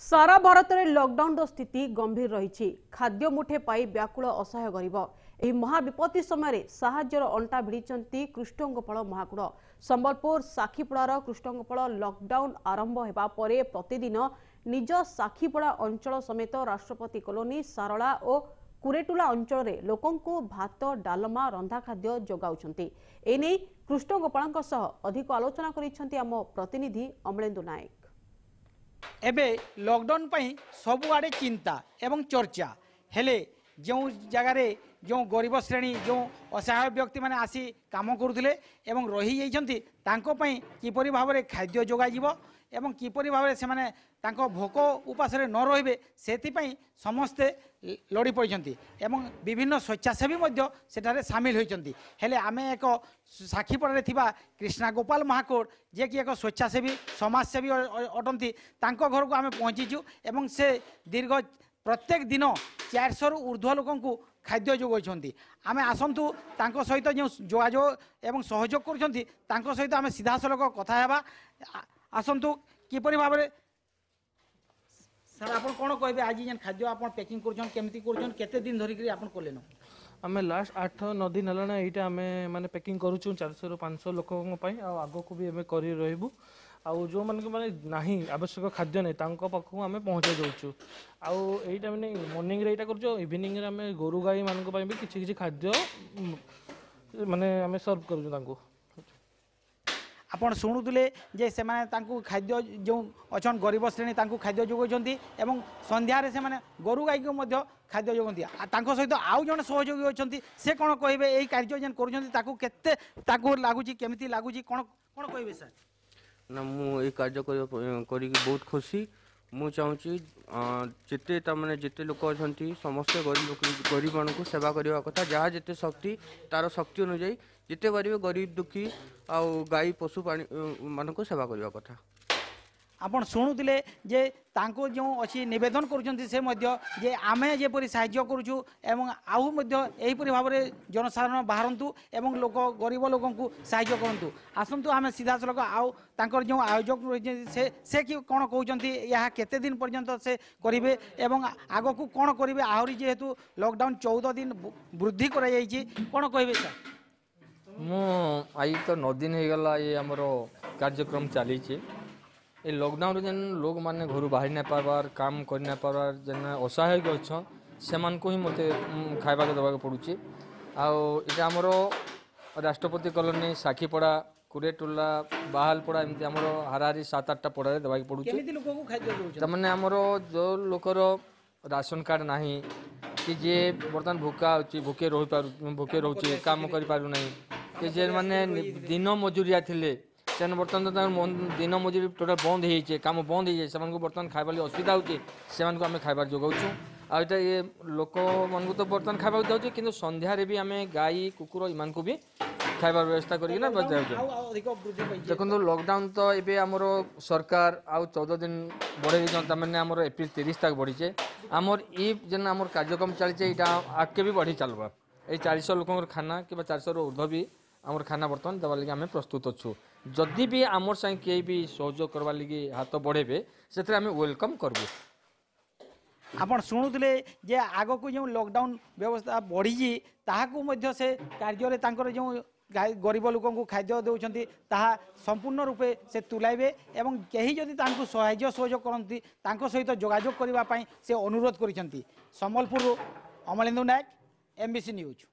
सारा भारत में लॉकडाउन स्थिति गंभीर रही खाद्य मुठे पाई व्याकुल असहाय गरीब यह महाविपत्ति समय साहाय्यर अंटा भिड़ी कृष्णगोपाल महाकूड़ संबलपुर साखीपड़ार कृष्णगोपाल लॉकडाउन आरंभ होगा प्रतिदिन निज साखीपड़ा अंचल समेत राष्ट्रपति कॉलोनी सारला और कुरेटुला अंचल में लोकंकु भात डालमा रंधा खाद्य जोगाउछंती एने कृष्णगोपाल अधिक आलोचना करिसेंती आम प्रतिनिधि अमलेन्दु नायक। एबे लॉकडाउन पई सबुआड़े चिंता एवं चर्चा हेले जो जगार जो गरीब श्रेणी जो असहाय व्यक्ति माने आसी काम करुले एवं रही जाइछंती तांको पई किपरि भाव में खाद्य जोगाइब एवं किपरि भाव से माने तांको भोक उपास न रहिबे सेतिपई समस्ते लड़ी पड़ती एवं विभिन्न स्वेच्छासेवी सेठारे सामिल होती हेले आमे एक साखीपड़ारे थिबा कृष्णा गोपाल महाकूड़ जे कि एक स्वेच्छासेवी समाजसेवी अटंती तांको घर को आमे पहुँचीचु एवं से दीर्घ प्रत्येक दिन 400 रु ऊर्ध्व लोक खाद्य जोगाई आमे आसतु तांको सहित जो जोगाजोग एवं सहयोग करुछंती तांको सहित आमे सीधा सलख कथा हेबा आसतु किपरि भाव में सर आप कौन कहे आज जेन खाद्य आप पैकिंग करते दिन धरिक कले आम लास्ट 8-9 दिन है यहाँ आम मैंने पैकिंग करुँ 400 ରୁ 500 लोक आग को भी आम कर रही आउ जो माने नहीं आवश्यक खाद्य नहीं पाखक आम पहुँचा जाऊँ आईटा मैंने मॉर्निंग रे कर इवनिंग आम गोरु गाई मान भी किसी खाद्य माने आम सर्व करूँ आपण शुणुले जे से खाद्य जो अच्छा गरीब श्रेणी खाद्य जोगाई एवं संध्यारे से गोरु गाई को खाद्य जोगती सहित आउ जन सहयोगी अच्छा से कौन कहे यही कार्य जेन कर लगुच केमी लगुच कौन कौन कहे सर ना मुझे कार्य कर बहुत खुशी मु चाहूँगी जिते तमाने जिते लोक अच्छा समस्त गरीब मान को सेवा करने कथा जहाँ जिते शक्ति तार शक्ति अनुजाई जिते पारे गरीब दुखी आउ गाई पशु पानी मान को सेवा करने कथा आपण शुणुले जे तांको जो अच्छी नवेदन करुँचे आमे जेपरी साहाय्य करुचु एवं आउ यहीपरी भाव में जनसाधारण बाहरतु एवं लोक गरीब लोक साहाय्य करूँ आसतु आम सीधा सलख आउ तांकर जो आयोजक रही से कि कौन कहते यहाँ केते दिन पर्यंत से करेंगे एवं आग को कौन करेंगे आहरी जेहेतु लॉकडाउन 14 दिन वृद्धि कराई कौन कहे सर मु आई तो 9 दिन हो गला ये आमर कार्यक्रम चली ये लॉकडाउन जेन लोग माने घर बाहर नहीं पार्बार काम कर नहीं पार्बार जेन असहाय अच्छा से ही मत खावा देवा पड़ुचे आमर राष्ट्रपति कॉलोनी साखीपड़ा कुरेटुला बाहालपड़ा एमती आमर हाराहारी 7-8टा पड़ा देवा पड़ुचे तमाने आमर जो लोकर राशन कार्ड नहीं कि जे बर्तमान भूका भूके भूके रोचे काम कर पारना कि जे माने दिन मजूरिया थिले से बर्तमान दिन मजूरी टोटाल बंद हो काम बंद हो बर्तमान खाइबा असुविधा होती आम खाइबार जोगाऊँ आईटा ये लोक मान तो बर्तमान खाइबा जाऊँ कि संध्यारे भी आम गाई कुकुर ईमान को भी खाइबार व्यवस्था करना देखो लॉकडाउन तो ये आमर सरकार आउ 14 दिन बढ़े मैंने आमर एप्रिल 30 तक बढ़ीचे आमर ये जेन आमर कार्यक्रम चलचे यहाँ आगे भी बढ़ी चलवा ये 400 लोक खाना कि 400 ରୁ ऊर्ध्व भी आमर खाना बर्तमान देवा लगे आम प्रस्तुत अच्छु जदि भी आमर संग किए भी सहयोग करवा लगी हाथ बढ़ेबे से आम वेलकम करबू आपण शुणुले जे आग को जो लॉकडाउन व्यवस्था बढ़ी ताकू से कार्य जो गरीब लोक खाद्य दौरान ताहा संपूर्ण रूपे से तुलाइबे एवं कहीं जदि तांको सहाय्य सहयोग करती सहित जोगाजोग करने से अनुरोध करिसेंती। संबलपुर अमलेन्दु नायक MBC न्यूज।